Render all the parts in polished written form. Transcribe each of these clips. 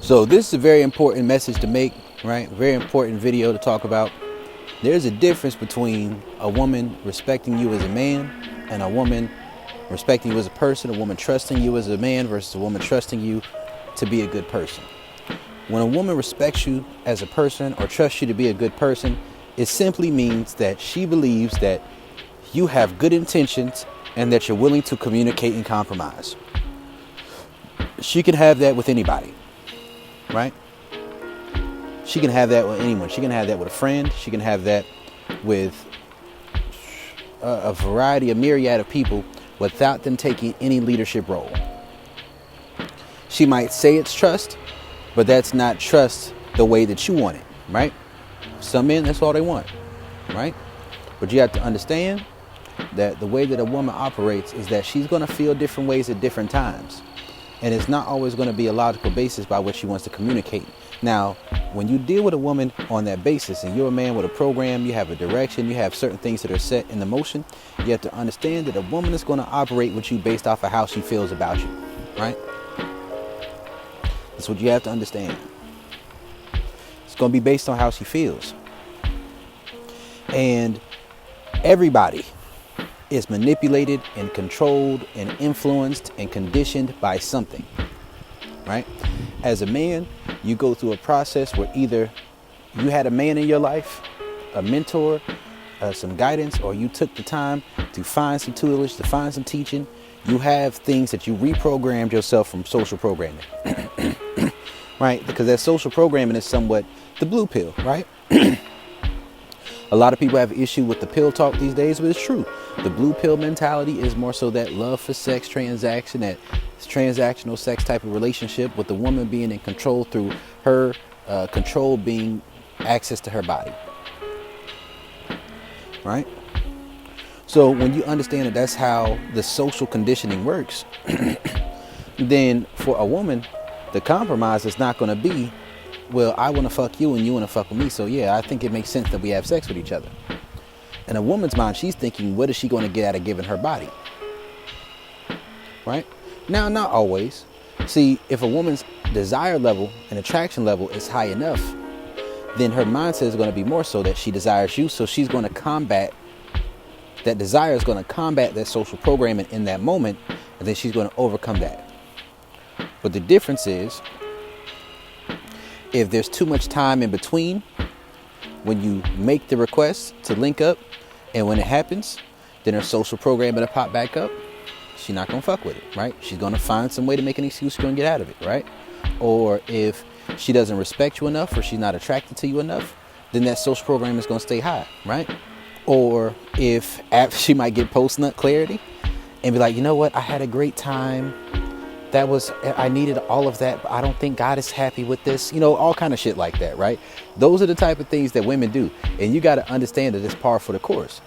So this is a very important message to make, right? Very important video to talk about. There's a difference between a woman respecting you as a man and a woman respecting you as a person, a woman trusting you as a man versus a woman trusting you to be a good person. When a woman respects you as a person or trusts you to be a good person, it simply means that she believes that you have good intentions and that you're willing to communicate and compromise. She can have that with anybody, right? She can have that with anyone. She can have that with a friend. She can have that with a variety, a myriad of people without them taking any leadership role. She might say it's trust, but that's not trust the way that you want it, right? Some men, that's all they want, right? But you have to understand that the way that a woman operates is that she's going to feel different ways at different times. And it's not always going to be a logical basis by which she wants to communicate. Now, when you deal with a woman on that basis and you're a man with a program, you have a direction, you have certain things that are set in the motion, you have to understand that a woman is going to operate with you based off of how she feels about you, right? That's what you have to understand. It's going to be based on how she feels. And everybody is manipulated and controlled and influenced and conditioned by something, right? As a man, you go through a process where either you had a man in your life, a mentor, some guidance, or you took the time to find some tutelage, to find some teaching. You have things that you reprogrammed yourself from social programming, right? Because that social programming is somewhat the blue pill, right? A lot of people have issue with the pill talk these days, but it's true. The blue pill mentality is more so that love for sex transaction, that transactional sex type of relationship with the woman being in control through her control being access to her body. Right? So when you understand that that's how the social conditioning works, then for a woman, the compromise is not going to be, well, I want to fuck you and you want to fuck with me. So yeah, I think it makes sense that we have sex with each other. In a woman's mind, she's thinking, what is she going to get out of giving her body? Right? Now, not always. See, if a woman's desire level and attraction level is high enough, then her mindset is going to be more so that she desires you. So she's going to combat, that desire is going to combat that social programming in that moment. And then she's going to overcome that. But the difference is, if there's too much time in between when you make the request to link up and when it happens, then her social programming will pop back up. She's not going to fuck with it, right? She's going to find some way to make an excuse to get out of it, right? Or if she doesn't respect you enough or she's not attracted to you enough, then that social program is going to stay high, right? Or if after she might get post-nut clarity and be like, you know what, I had a great time. I needed all of that, but I don't think God is happy with this. You know, all kind of shit like that, right? Those are the type of things that women do. And you got to understand that it's par for the course.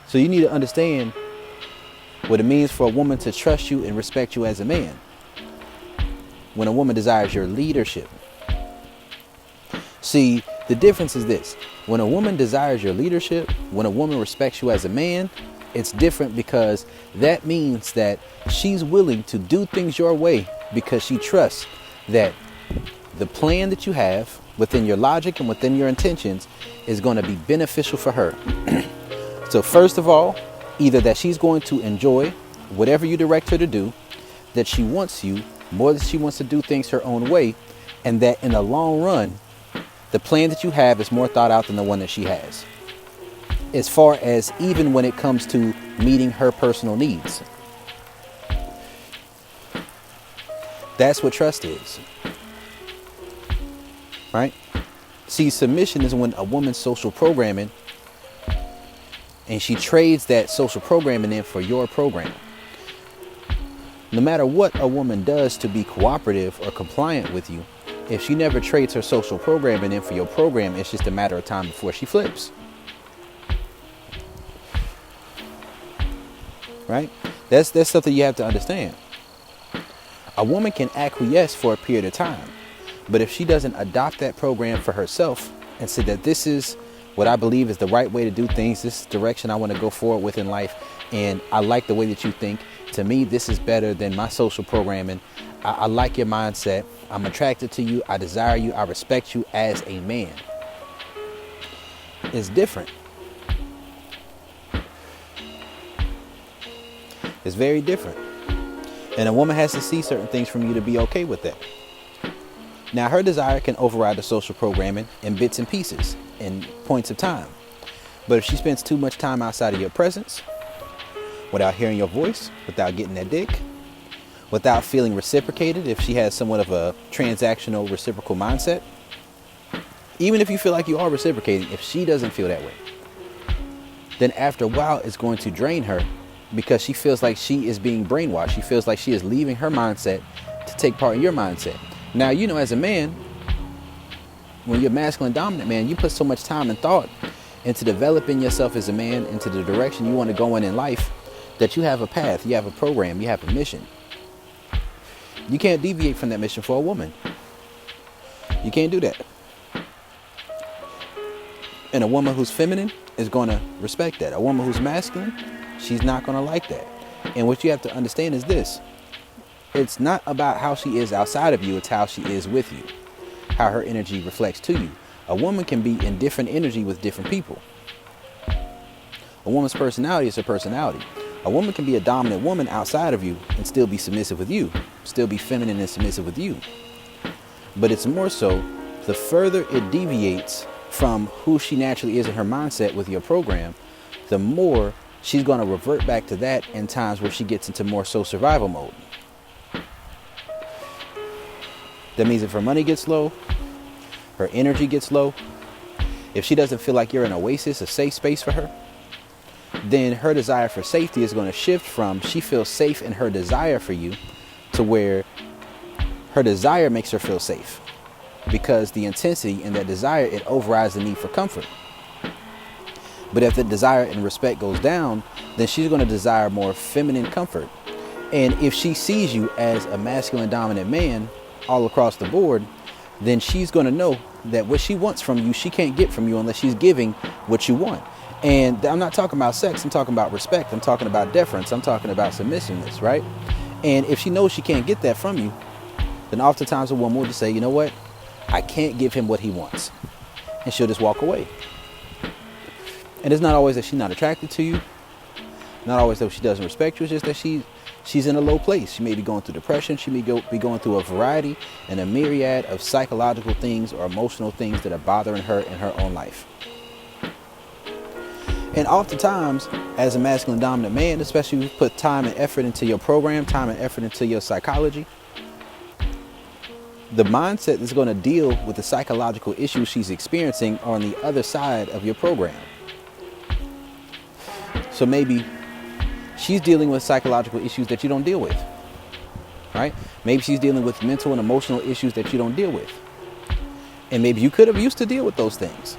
So you need to understand what it means for a woman to trust you and respect you as a man. When a woman desires your leadership. See, the difference is this. When a woman desires your leadership, when a woman respects you as a man, it's different because that means that she's willing to do things your way because she trusts that the plan that you have within your logic and within your intentions is going to be beneficial for her. So first of all, either that she's going to enjoy whatever you direct her to do, that she wants you more than she wants to do things her own way, and that in the long run, the plan that you have is more thought out than the one that she has. As far as even when it comes to meeting her personal needs. That's what trust is. Right? See, submission is when a woman's social programming and she trades that social programming in for your program. No matter what a woman does to be cooperative or compliant with you, if she never trades her social programming in for your program, it's just a matter of time before she flips. Right? That's something you have to understand. A woman can acquiesce for a period of time, but if she doesn't adopt that program for herself and say that this is what I believe is the right way to do things, this is the direction I want to go forward with in life, and I like the way that you think, to me this is better than my social programming, I like your mindset. I'm attracted to you. I desire you. I respect you as a man. It's different. It's very different. And a woman has to see certain things from you to be okay with that. Now, her desire can override the social programming in bits and pieces, in points of time. But if she spends too much time outside of your presence, without hearing your voice, without getting that dick, without feeling reciprocated, if she has somewhat of a transactional reciprocal mindset, even if you feel like you are reciprocating, if she doesn't feel that way, then after a while it's going to drain her, because she feels like she is being brainwashed. She feels like she is leaving her mindset to take part in your mindset. Now, you know, as a man, when you're a masculine dominant man, you put so much time and thought into developing yourself as a man, into the direction you want to go in life, that you have a path, you have a program, you have a mission. You can't deviate from that mission for a woman. You can't do that. And a woman who's feminine is going to respect that. A woman who's masculine, she's not going to like that. And what you have to understand is this. It's not about how she is outside of you. It's how she is with you. How her energy reflects to you. A woman can be in different energy with different people. A woman's personality is her personality. A woman can be a dominant woman outside of you and still be submissive with you. Still be feminine and submissive with you. But it's more so, the further it deviates from who she naturally is in her mindset with your program, the more she's going to revert back to that in times where she gets into more so survival mode. That means if her money gets low, her energy gets low, if she doesn't feel like you're an oasis, a safe space for her, then her desire for safety is going to shift from she feels safe in her desire for you to where her desire makes her feel safe. Because the intensity in that desire, it overrides the need for comfort. But if the desire and respect goes down, then she's going to desire more feminine comfort. And if she sees you as a masculine dominant man all across the board, then she's going to know that what she wants from you, she can't get from you unless she's giving what you want. And I'm not talking about sex. I'm talking about respect. I'm talking about deference. I'm talking about submissiveness, right? And if she knows she can't get that from you, then oftentimes a woman will just say, you know what? I can't give him what he wants. And she'll just walk away. And it's not always that she's not attracted to you. Not always that she doesn't respect you. It's just that she's in a low place. She may be going through depression. She may be going through a variety and a myriad of psychological things or emotional things that are bothering her in her own life. And oftentimes, as a masculine dominant man, especially if you put time and effort into your program, time and effort into your psychology, the mindset that's going to deal with the psychological issues she's experiencing are on the other side of your program. So maybe she's dealing with psychological issues that you don't deal with, right? Maybe she's dealing with mental and emotional issues that you don't deal with. And maybe you could have used to deal with those things,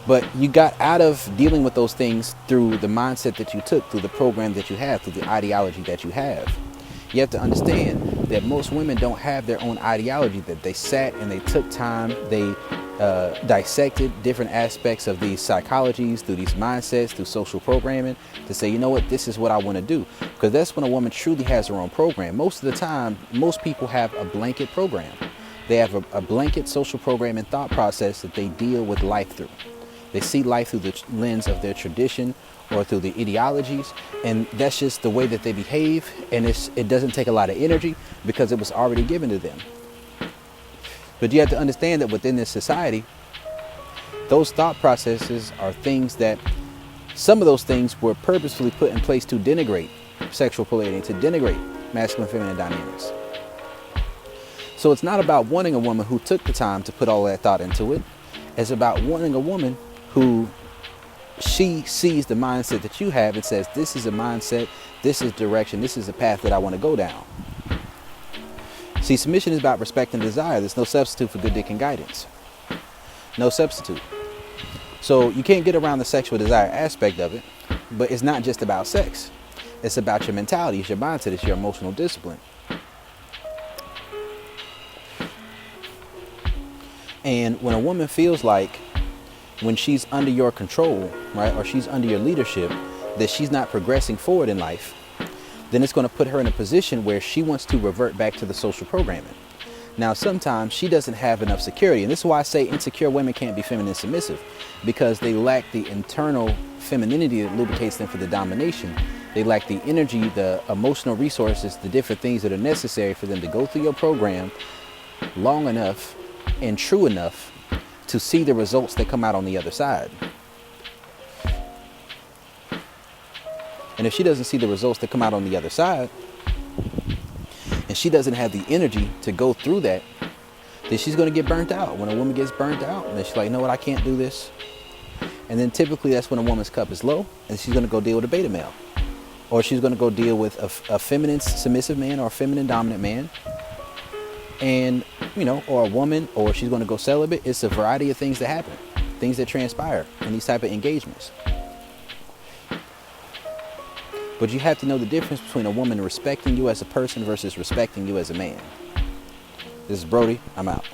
but you got out of dealing with those things through the mindset that you took, through the program that you have, through the ideology that you have. You have to understand that most women don't have their own ideology, that they sat and they took time, they dissected different aspects of these psychologies, through these mindsets, through social programming, to say, you know what, this is what I want to do. Because that's when a woman truly has her own program. Most of the time, most people have a blanket program. They have a blanket social program and thought process that they deal with life through. They see life through the lens of their tradition or through the ideologies, and that's just the way that they behave, and it doesn't take a lot of energy because it was already given to them. But you have to understand that within this society, those thought processes are things that, some of those things were purposefully put in place to denigrate sexual polarity, to denigrate masculine feminine dynamics. So it's not about wanting a woman who took the time to put all that thought into it. It's about wanting a woman who she sees the mindset that you have and says, this is a mindset, this is direction, this is a path that I want to go down. See, submission is about respect and desire. There's no substitute for good dick and guidance. No substitute. So you can't get around the sexual desire aspect of it, but it's not just about sex. It's about your mentality, it's your mindset, it's your emotional discipline. And when a woman feels like when she's under your control, right, or she's under your leadership, that she's not progressing forward in life, then it's going to put her in a position where she wants to revert back to the social programming. Now, sometimes she doesn't have enough security. And this is why I say insecure women can't be feminine submissive, because they lack the internal femininity that lubricates them for the domination. They lack the energy, the emotional resources, the different things that are necessary for them to go through your program long enough and true enough to see the results that come out on the other side. And if she doesn't see the results that come out on the other side, and she doesn't have the energy to go through that, then she's going to get burnt out. When a woman gets burnt out, and then she's like, you know what, I can't do this. And then typically that's when a woman's cup is low, and she's going to go deal with a beta male. Or she's going to go deal with a feminine submissive man or a feminine dominant man. And, or a woman, or she's going to go celibate. It's a variety of things that happen, things that transpire in these type of engagements. But you have to know the difference between a woman respecting you as a person versus respecting you as a man. This is Brody. I'm out.